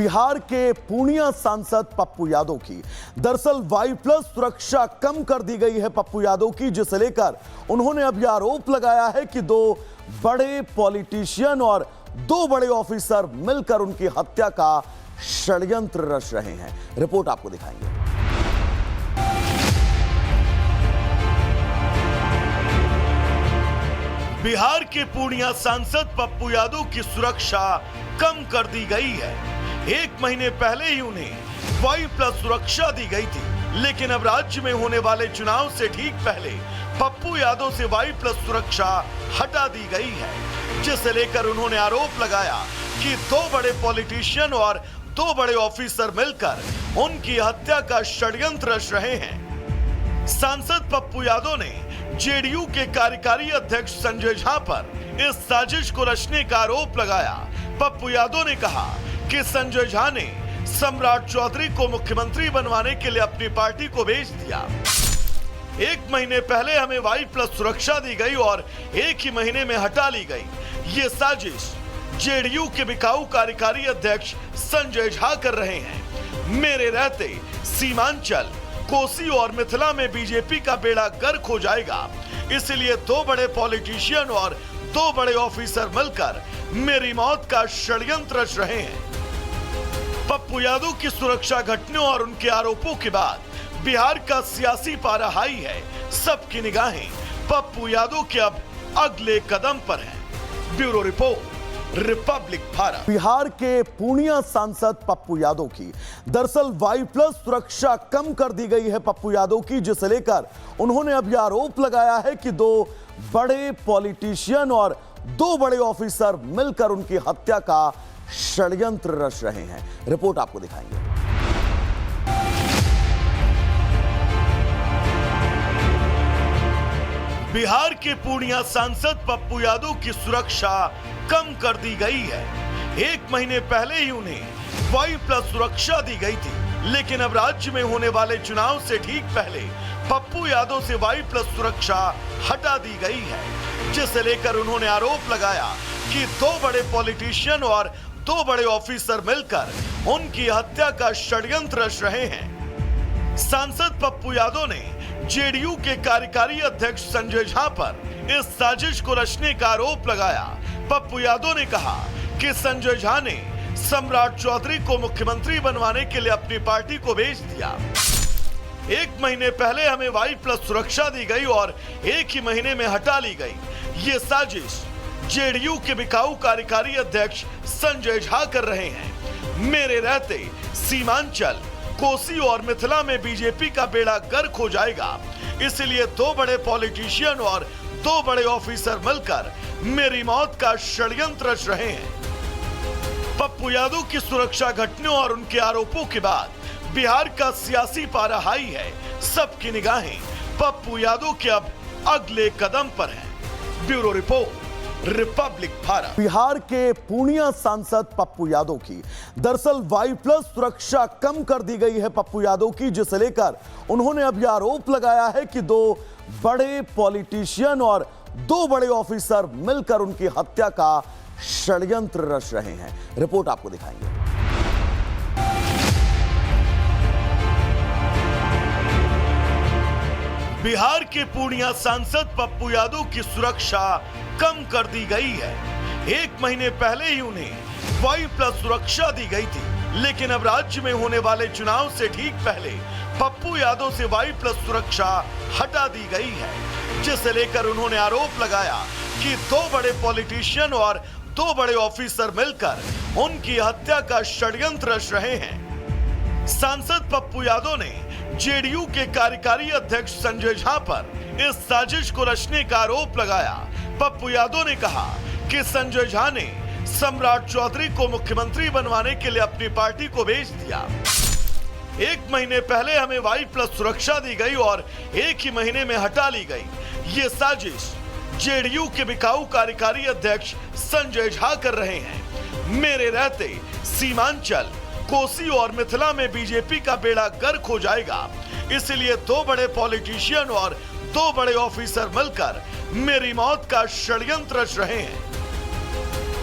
बिहार के पूर्णिया सांसद पप्पू यादव की दरअसल वाई प्लस सुरक्षा कम कर दी गई है पप्पू यादव की, जिसे लेकर उन्होंने अब यह आरोप लगाया है कि दो बड़े पॉलिटिशियन और दो बड़े ऑफिसर मिलकर उनकी हत्या का षड्यंत्र रच रहे हैं। रिपोर्ट आपको दिखाएंगे। बिहार के पूर्णिया सांसद पप्पू यादव की सुरक्षा कम कर दी गई है। एक महीने पहले ही उन्हें वाई प्लस सुरक्षा दी गई थी, लेकिन अब राज्य में होने वाले चुनाव से ठीक पहले पप्पू यादव से वाई प्लस सुरक्षा हटा दी गई है, जिसे लेकर उन्होंने आरोप लगाया कि दो बड़े पॉलिटिशियन और दो बड़े ऑफिसर मिलकर उनकी हत्या का षड्यंत्र रच रहे हैं। सांसद पप्पू यादव ने जेडीयू के कार्यकारी अध्यक्ष संजय झा पर इस साजिश को रचने का आरोप लगाया। पप्पू यादव ने कहा कि संजय झा ने सम्राट चौधरी को मुख्यमंत्री बनवाने के लिए अपनी पार्टी को भेज दिया। एक महीने पहले हमें वाई प्लस सुरक्षा दी गई और एक ही महीने में हटा ली गई। ये साजिश जेडीयू के बिकाऊ कार्यकारी अध्यक्ष संजय झा कर रहे हैं। मेरे रहते सीमांचल, कोसी और मिथिला में बीजेपी का बेड़ा गर्क हो जाएगा, इसलिए दो बड़े पॉलिटिशियन और दो बड़े ऑफिसर मिलकर मेरी मौत का षड्यंत्र रच रहे हैं। पप्पू यादव की सुरक्षा घटने और उनके आरोपों के बाद बिहार का सियासी पारा हाई है। सबकी निगाहें पप्पू यादव के अब अगले कदम पर हैं। Bureau report, Republic Bharat. Bihar के पूर्णिया सांसद पप्पू यादव की दरअसल वाई प्लस सुरक्षा कम कर दी गई है पप्पू यादव की, जिसे लेकर उन्होंने अब यह आरोप लगाया है कि दो बड़े पॉलिटिशियन और दो बड़े ऑफिसर मिलकर उनकी हत्या का षड्यंत्र रच रहे हैं। रिपोर्ट आपको दिखाएंगे। बिहार के पूर्णिया सांसद पप्पू यादव की सुरक्षा कम कर दी गई है। एक महीने पहले ही उन्हें वाई प्लस सुरक्षा दी गई थी, लेकिन अब राज्य में होने वाले चुनाव से ठीक पहले पप्पू यादव से वाई प्लस सुरक्षा हटा दी गई है, जिसे लेकर उन्होंने आरोप लगाया कि दो बड़े पॉलिटिशियन और दो बड़े ऑफिसर मिलकर उनकी हत्या का षड्यंत्र रच रहे हैं। सांसद पप्पू यादव ने जेडीयू के कार्यकारी अध्यक्ष संजय झा पर इस साजिश को रचने का आरोप लगाया। पप्पू यादव ने कहा कि संजय झा ने सम्राट चौधरी को मुख्यमंत्री बनवाने के लिए अपनी पार्टी को भेज दिया। एक महीने पहले हमें वाई प्लस सुरक्षा दी गई और एक ही महीने में हटा ली गई। ये साजिश जेडीयू के बिकाऊ कार्यकारी अध्यक्ष संजय झा कर रहे हैं। मेरे रहते सीमांचल, कोसी और मिथिला में बीजेपी का बेड़ा गर्क हो जाएगा, इसलिए दो बड़े पॉलिटिशियन और दो बड़े ऑफिसर मिलकर मेरी मौत का षड्यंत्र रच रहे हैं। पप्पू यादव की सुरक्षा घटने और उनके आरोपों के बाद बिहार का सियासी पारा हाई है। सबकी निगाहें पप्पू यादव के अब अगले कदम पर हैं। Bureau report, Republic Bharat. Bihar के पूर्णिया सांसद पप्पू यादव की दरअसल वाई प्लस सुरक्षा कम कर दी गई है पप्पू यादव की, जिसे लेकर उन्होंने अब यह आरोप लगाया है कि दो बड़े पॉलिटिशियन और दो बड़े ऑफिसर मिलकर उनकी हत्या का षड्यंत्र रच रहे हैं। रिपोर्ट आपको दिखाएंगे। बिहार के पूर्णिया सांसद पप्पू यादव की सुरक्षा कम कर दी गई है। एक महीने पहले ही उन्हें वाई प्लस सुरक्षा दी गई थी, लेकिन अब राज्य में होने वाले चुनाव से ठीक पहले पप्पू यादव से वाई प्लस सुरक्षा हटा दी गई है, जिसे लेकर उन्होंने आरोप लगाया कि दो बड़े पॉलिटिशियन और दो बड़े ऑफिसर मिलकर उनकी हत्या का षड्यंत्र रच रहे हैं। सांसद पप्पू यादव ने जेडीयू के कार्यकारी अध्यक्ष संजय झा पर इस साजिश को रचने का आरोप लगाया। पप्पू यादव ने कहा कि संजय झा ने सम्राट चौधरी को मुख्यमंत्री बनवाने के लिए अपनी पार्टी को भेज दिया। एक महीने पहले हमें वाई प्लस सुरक्षा दी गई और एक ही महीने में हटा ली गई। ये साजिश जेडीयू के बिकाऊ कार्यकारी अध्यक्ष संजय झा कर रहे हैं। मेरे रहते सीमांचल, कोसी और मिथिला में बीजेपी का बेड़ा गर्क हो जाएगा, इसलिए दो बड़े पॉलिटिशियन और दो बड़े ऑफिसर मिलकर मेरी मौत का षड्यंत्र रच रहे हैं।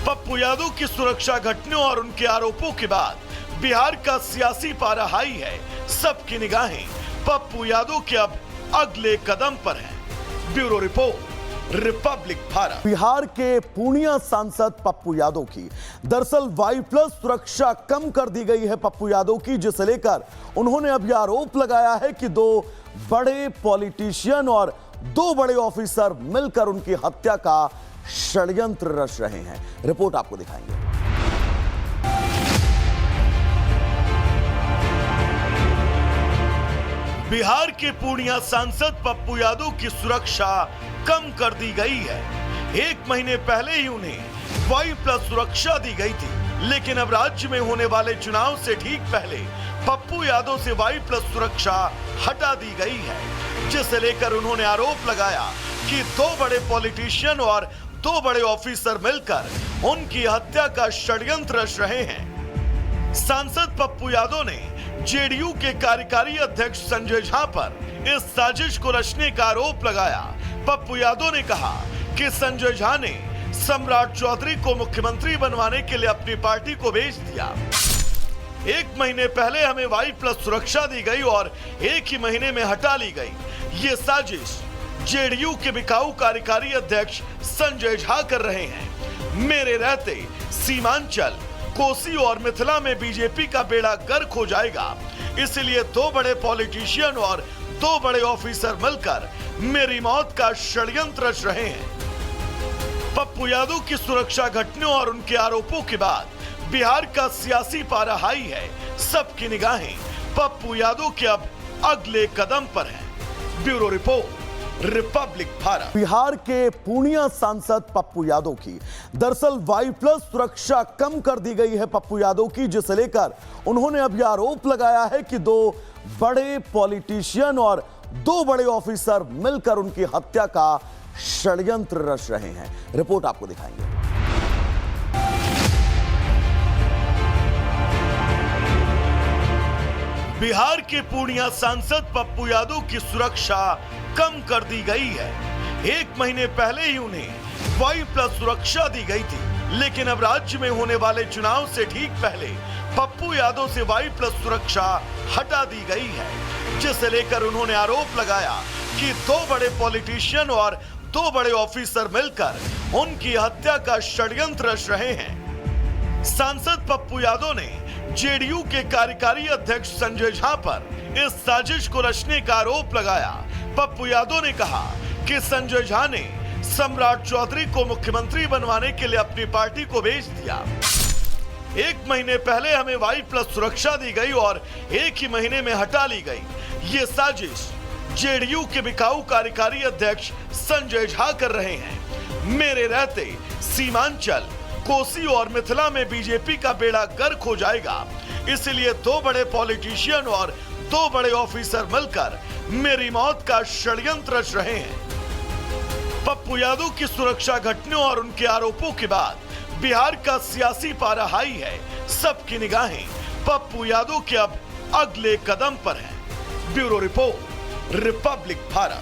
पप्पू यादव की सुरक्षा घटने और उनके आरोपों के बाद बिहार का सियासी पारा हाई है, सबकी निगाहें पप्पू यादव के अब अगले कदम पर हैं। Bureau report, Republic Bharat. Bihar के पूर्णिया सांसद पप्पू यादव की दरअसल Y+ सुरक्षा कम कर दी गई है पप्पू यादव की, जिसे लेकर उन्होंने अब यह आरोप लगाया है कि 2 बड़े पॉलिटिशियन और 2 बड़े ऑफिसर मिलकर उनकी हत्या का षड्यंत्र रच रहे हैं। रिपोर्ट आपको दिखाएंगे। बिहार के पूर्णिया सांसद पप्पू यादव की सुरक्षा कम कर दी गई है। 1 महीने पहले ही उन्हें Y+ सुरक्षा दी गई थी, लेकिन अब राज्य में होने वाले चुनाव से ठीक पहले पप्पू यादव से Y+ सुरक्षा हटा दी गई है, जिसे लेकर उन्होंने आरोप लगाया कि 2 बड़े पॉलिटिशियन और 2 बड़े ऑफिसर मिलकर उनकी हत्या का षड्यंत्र रच रहे हैं। सांसद पप्पू यादव ने जेडीयू के कार्यकारी अध्यक्ष संजय झा पर इस साजिश को रचने का आरोप लगाया। पप्पू यादव ने कहा कि संजय झा ने सम्राट चौधरी को मुख्यमंत्री बनवाने के लिए अपनी पार्टी को भेज दिया। 1 महीने पहले हमें Y+ सुरक्षा दी गई और 1 ही महीने में हटा ली गई। ये साजिश जेडीयू के बिकाऊ कार्यकारी अध्यक्ष संजय झा कर रहे हैं। मेरे रहते सीमांचल, कोसी और मिथिला में बीजेपी का बेड़ा गर्क हो जाएगा, इसलिए 2 बड़े पॉलिटिशियन और 2 बड़े ऑफिसर मिलकर मेरी मौत का षड्यंत्र रच रहे हैं। पप्पू यादव की सुरक्षा घटने और उनके आरोपों के बाद बिहार का सियासी पारा हाई है, सबकी निगाहें पप्पू यादव के अब अगले कदम पर हैं। Bureau report, Republic Bharat. Bihar के पूर्णिया सांसद पप्पू यादव की दरअसल Y+ सुरक्षा कम कर दी गई है पप्पू यादव की, जिसे लेकर उन्होंने अब यह आरोप लगाया है कि 2 बड़े पॉलिटिशियन और 2 बड़े ऑफिसर मिलकर उनकी हत्या का षड्यंत्र रच रहे हैं। रिपोर्ट आपको दिखाएंगे। बिहार के पूर्णिया सांसद पप्पू यादव की सुरक्षा कम कर दी गई है। 1 महीने पहले ही उन्हें Y+ सुरक्षा दी गई थी, लेकिन अब राज्य में होने वाले चुनाव से ठीक पहले पप्पू यादव से Y+ सुरक्षा हटा दी गई है, जिसे लेकर उन्होंने आरोप लगाया कि 2 बड़े पॉलिटिशियन और 2 बड़े ऑफिसर मिलकर उनकी हत्या का षड्यंत्र रच रहे हैं। सांसद पप्पू यादव ने जेडीयू के कार्यकारी अध्यक्ष संजय झा पर इस साजिश को रचने का आरोप लगाया। पप्पू यादव ने कहा कि संजय झा ने सम्राट चौधरी को मुख्यमंत्री बनवाने के लिए अपनी पार्टी को भेज दिया। 1 महीने पहले हमें Y+ सुरक्षा दी गई और 1 ही महीने में हटा ली गई। ये साजिश जेडीयू के बिकाऊ कार्यकारी अध्यक्ष संजय झा कर रहे हैं। मेरे रहते सीमांचल, कोसी और मिथिला में बीजेपी का बेड़ा गर्क हो जाएगा, इसलिए 2 बड़े पॉलिटिशियन और 2 बड़े ऑफिसर मिलकर मेरी मौत का षड्यंत्र रच रहे हैं। पप्पू यादव की सुरक्षा घटने और उनके आरोपों के बाद बिहार का सियासी पारा हाई है, सबकी निगाहें पप्पू यादव के अब अगले कदम पर हैं। Bureau report, Republic Bharat.